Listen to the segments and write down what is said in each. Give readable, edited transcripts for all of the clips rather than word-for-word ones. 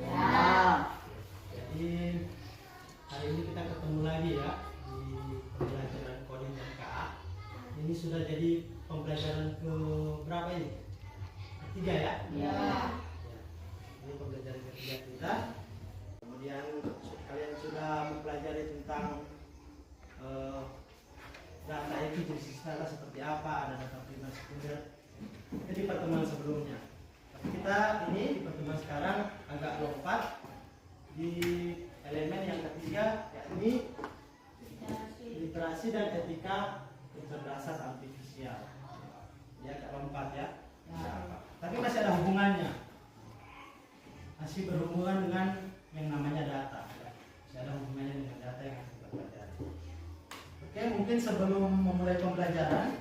Ya. Jadi hari ini kita ketemu lagi ya di pembelajaran coding dan KA. Ini sudah jadi pembelajaran ke berapa ini? Ketiga ya? Ya. Ini pembelajaran ketiga kita. Kemudian kalian sudah mempelajari tentang data itu jenis data seperti apa, ada data primer sekunder. Itu di pertemuan sebelumnya. Tapi kita ini di pertemuan sekarang agak lompat di elemen yang ketiga, yakni literasi dan etika kecerdasan artifisial. Ya, agak lompat ya. Tapi masih ada hubungannya. Masih berhubungan dengan yang namanya data. Masih ada hubungannya dengan data yang harus kita pelajari. Oke, mungkin sebelum memulai pembelajaran,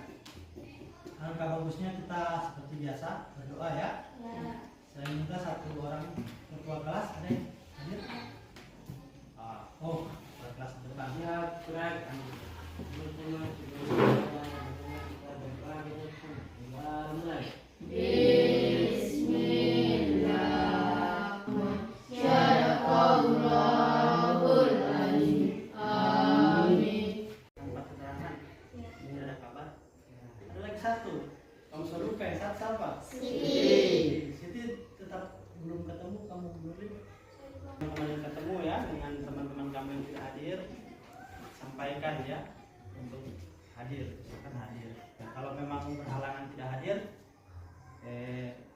alangkah bagusnya kita seperti biasa berdoa ya. Saya minta satu orang ketua kelas ada yang hadir. Oh, ketua kelas depan ya, kurang. Satu, kamu selalu saat siapa? Siti tetap belum ketemu, kamu belum kemarin ketemu ya dengan teman-teman kamu yang tidak hadir, sampaikan ya untuk hadir, usahakan hadir. Dan kalau memang berhalangan tidak hadir,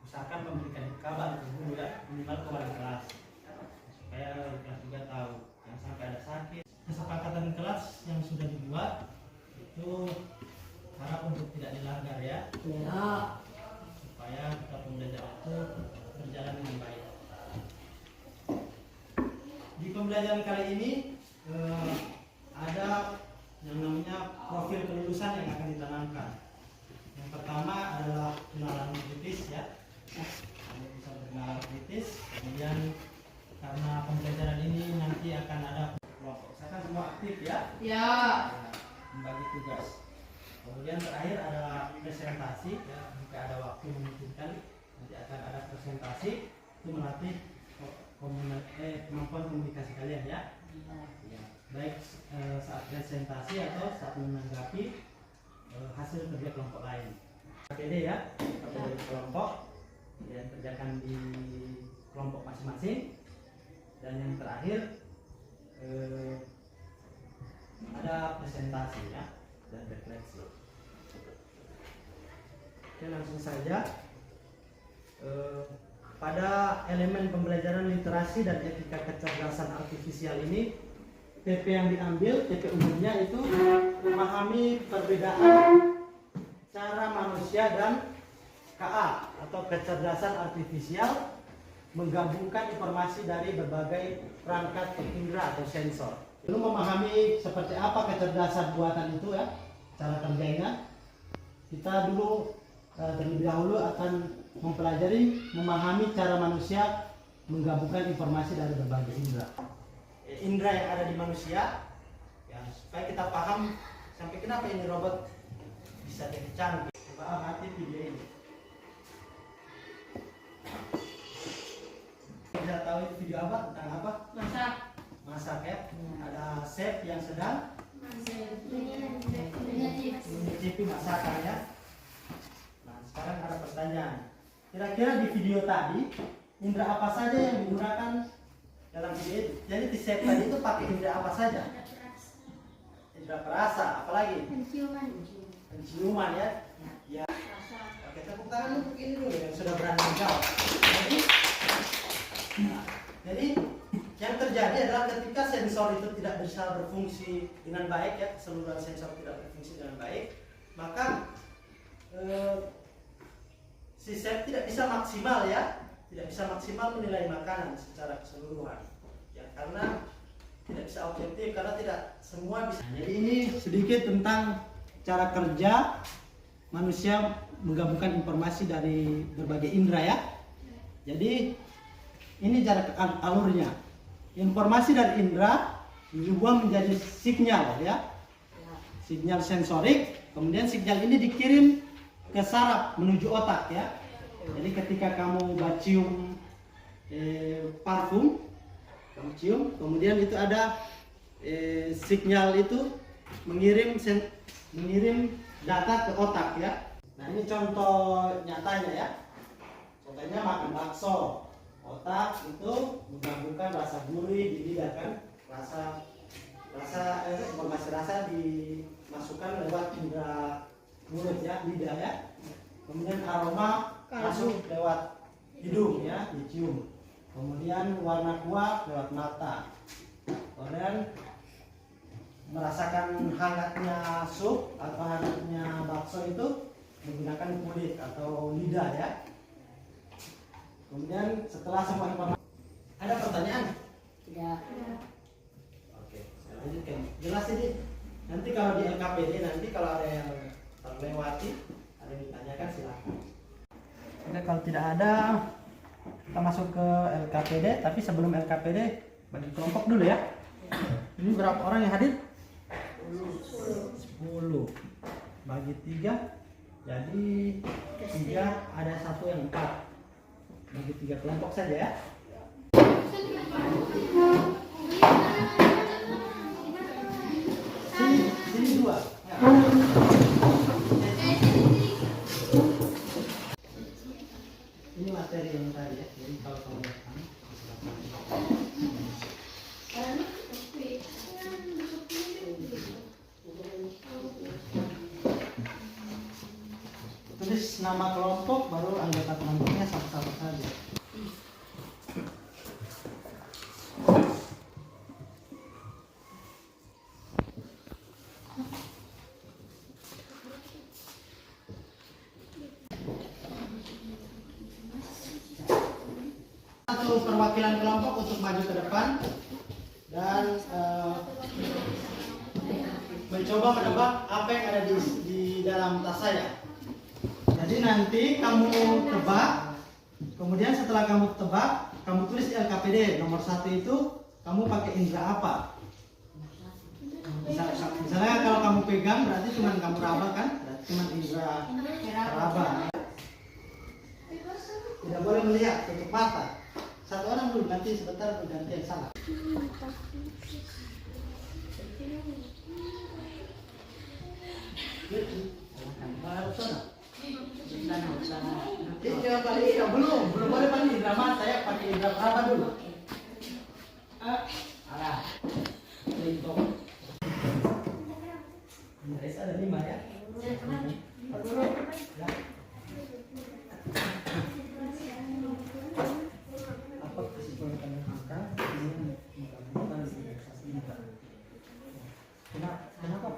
usahakan memberikan kabar ke guru ya, minimal ke wali kelas supaya wali kelas juga tahu, jangan sampai ada sakit. Kesepakatan kelas yang sudah dibuat itu harap untuk tidak dilanggar ya, supaya kita pembelajaran itu berjalan dengan baik. Di pembelajaran kali ini ada yang namanya profil kelulusan yang akan ditanamkan. Yang pertama adalah kenalan kritis ya, Anda bisa berkenalan kritis. Kemudian karena pembelajaran ini nanti akan ada kelompok, saya kan semua aktif ya, membagi tugas. Kemudian terakhir adalah presentasi ya, jika ada waktu memungkinkan nanti akan ada presentasi, itu melatih kemampuan komunikasi kalian ya. Baik saat presentasi atau saat menanggapi hasil kerja kelompok lain. KPD ya, KPD kelompok yang kerjakan di kelompok masing-masing. Dan yang terakhir ada presentasi ya dan refleksi. Oke, langsung saja pada elemen pembelajaran literasi dan etika kecerdasan artifisial ini, TP yang diambil, TP umumnya itu memahami perbedaan cara manusia dan KA atau kecerdasan artifisial menggabungkan informasi dari berbagai perangkat indera atau sensor. Lalu memahami seperti apa kecerdasan buatan itu ya, cara kerjanya. Kita dulu terlebih dahulu akan mempelajari memahami cara manusia menggabungkan informasi dari berbagai indera. Indera yang ada di manusia, ya, supaya kita paham sampai kenapa ini robot bisa jadi canggih. Coba amati video ini. Kita tahu itu video apa, tentang apa? Masak ya. Ada chef yang sedang mencicipi masakan ya. Nah, sekarang ada pertanyaan. Kira-kira di video tadi indera apa saja yang digunakan dalam video itu? Jadi di chef tadi itu pakai indera apa saja? Indera perasa, apalagi? Penciuman ya. Ya. Oke, tepuk tangan untuk ini dulu yang sudah berani menjawab. Jadi yang terjadi adalah ketika sensor itu tidak bisa berfungsi dengan baik ya, keseluruhan sensor tidak berfungsi dengan baik, maka si chef tidak bisa maksimal ya, tidak bisa maksimal menilai makanan secara keseluruhan ya, karena tidak bisa objektif, karena tidak semua bisa. Jadi ini sedikit tentang cara kerja manusia menggabungkan informasi dari berbagai indera ya. Jadi ini cara alurnya. Informasi dari indera diubah menjadi sinyal ya, sinyal sensorik. Kemudian sinyal ini dikirim ke saraf menuju otak ya. Jadi ketika kamu cium parfum, kamu cium, kemudian itu ada sinyal itu mengirim data ke otak ya. Nah ini contoh nyatanya ya. Contohnya makan bakso, otak itu menggabungkan rasa gurih di lidah kan, informasi rasa dimasukkan lewat indera mulut ya, lidah ya. Kemudian aroma masuk lewat hidung ya, dicium. Kemudian warna kuah lewat mata. Kemudian merasakan hangatnya sup atau hangatnya bakso itu menggunakan kulit atau lidah ya. Kemudian setelah semua informasi, ada pertanyaan? Tidak. Oke, saya lanjutkan. Jelas ini. Nanti kalau di LKPD nanti kalau ada yang terlewati, ada yang ditanyakan silakan. Oke, kalau tidak ada kita masuk ke LKPD. Tapi sebelum LKPD bagi kelompok dulu ya. Ini berapa orang yang hadir? 10 bagi 3 jadi 3 ada 1 yang 4 bagi 3 kelompok saja ya. Sini 2 ya. Ini materi yang tadi ya, jadi kalau kamu tulis nama kelompok, baru anggota kelompoknya satu-satu saja. Satu perwakilan kelompok untuk maju ke depan dan mencoba menebak apa yang ada di dalam tas saya. Jadi nanti kamu tebak, kemudian setelah kamu tebak, kamu tulis di LKPD nomor 1 itu kamu pakai indera apa? Misalnya kalau kamu pegang berarti cuma kamu raba kan? Berarti cuma indera raba. Tidak boleh melihat, tutup mata. Satu orang dulu, nanti sebentar bergantian salah. Belum boleh pakai indera mata ya, pakai indera raba dulu. Arah, lintong. Indera ada 5 ya. Ya. Apa kesimpulan angka? Kenapa?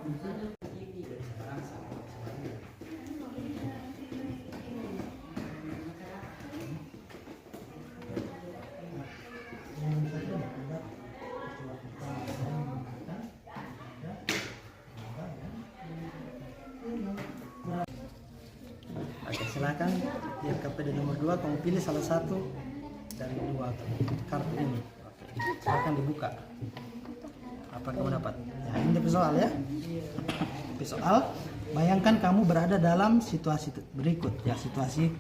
Oke, silakan di LKPD nomor 2 kamu pilih salah satu dari 2 kartu ini. Oke, silakan dibuka. Apa kamu dapat? Ya, ini soal ya. Soal, bayangkan kamu berada dalam situasi berikut ya, situasi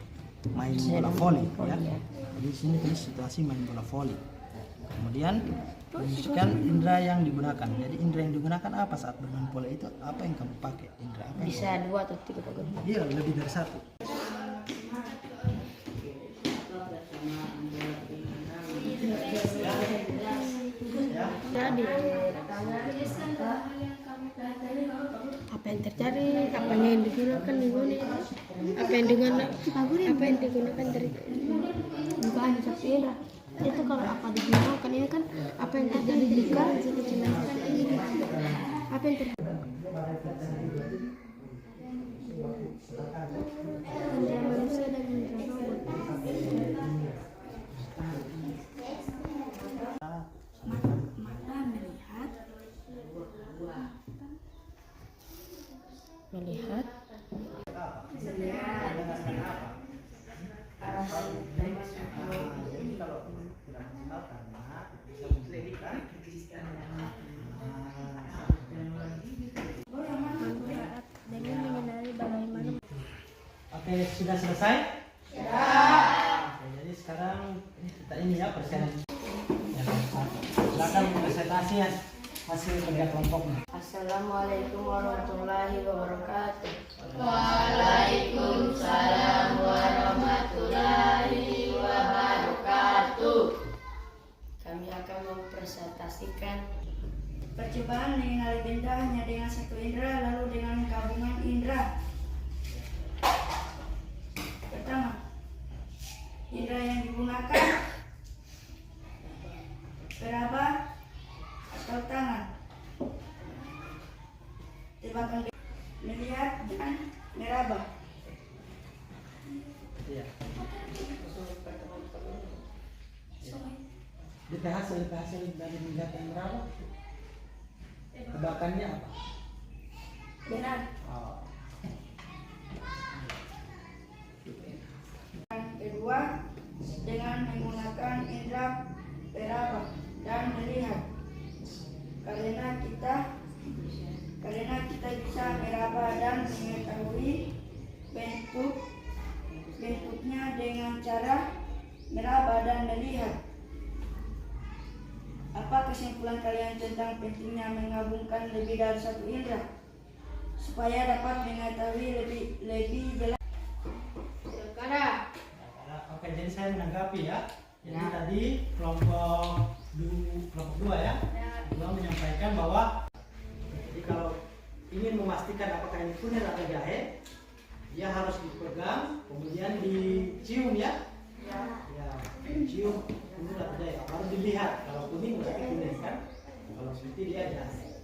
main bola voli ya. Jadi sini tulis situasi main bola voli. Kemudian menunjukkan indera yang digunakan. Jadi indera yang digunakan apa saat bermain bola itu? Apa yang kamu pakai? Indera apa? Bisa 2 atau 3 pakai. Iya, lebih dari 1. Jadi apa yang terjadi, apa yang digunakan apa yang digunakan dari bukan indra itu. Kalau apa digunakan ini kan apa yang terjadi jika apa yang terjadi manusia dan melihat dengan mengenali bagaimana. Oke, sudah selesai? Ya. Oke, jadi sekarang kita ini ya persen yang satu. Silakan presentasi ya hasil kerja kelompoknya. Assalamualaikum warahmatullahi wabarakatuh. Waalaikumsalam warahmatullahi wabarakatuh. Kami akan mempresentasikan Percobaan mengenali benda hanya dengan satu indera lalu dengan gabungan indera. Pertama, indera yang digunakan peraba atau tangan. Tebakan melihat dan meraba. Iya. Hasil dari melihat yang berapa? Tebakannya apa? Benar. Oh. Yang kedua, dengan menggunakan indera peraba dan melihat. Karena kita bisa meraba dan mengetahui bentuknya dengan cara meraba dan melihat. Apa kesimpulan kalian tentang pentingnya menggabungkan lebih dari satu indera supaya dapat mengetahui lebih jelas? sekarang. Oke, jadi saya menanggapi ya. Jadi tadi kelompok dua ya. Dua menyampaikan bahwa jadi kalau ingin memastikan apakah ini kuning atau jahe, dia harus dipegang, kemudian dicium ya. Ya, cium kuning atau jahe, baru dilihat. Kalau kuning berarti kuning kan, kalau putih dia jahe.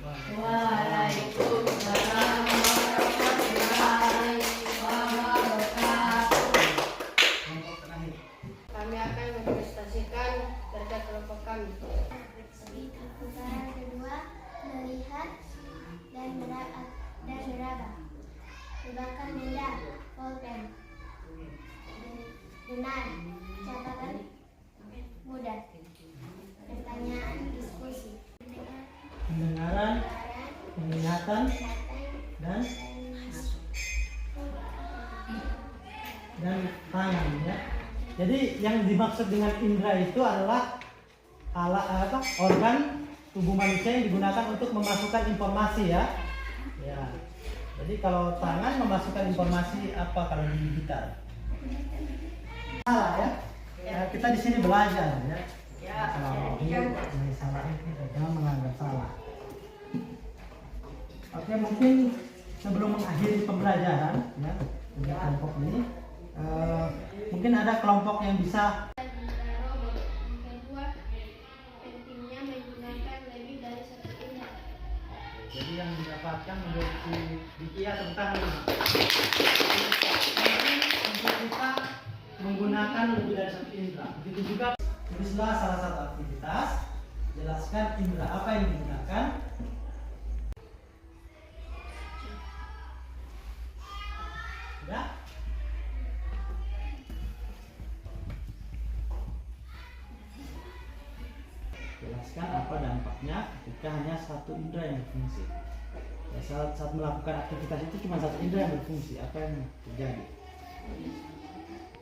Waalaikumsalam warahmatullahi wabarakatuh. Kelompok terakhir. Kami akan mempresentasikan kerja kelompok kami. Putaran kedua, melihat dan meraba. Tebakan benda, pulpen. Benar, catatan mudah. Pertanyaan diskusi. Pendengaran, penglihatan, dan tangan ya. Jadi yang dimaksud dengan indera itu adalah organ tubuh manusia yang digunakan untuk memasukkan informasi ya. Ya. Jadi kalau tangan memasukkan informasi apa kalau di gitar? Salah ya. Kita di sini belajar ya. Kalau ini salah itu jangan menganggap salah. Oke, mungkin sebelum mengakhiri pembelajaran ya untuk kelompok ini, mungkin ada kelompok yang bisa. Kedua, pentingnya menggunakan lebih dari satu indera. Jadi yang didapatkan menurut si Dikia tentang untuk kita menggunakan lebih dari satu indera. Begitu juga tulislah salah satu aktivitas, jelaskan indera apa yang digunakan. Sudah? Jelaskan apa dampaknya ketika hanya satu indera yang berfungsi. Ya, saat melakukan aktivitas itu cuma satu indera yang berfungsi. Apa yang terjadi?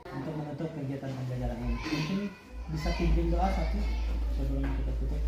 Untuk menutup kegiatan pembelajaran ini, mungkin bisa pimpin doa satu sebelum kita tutup.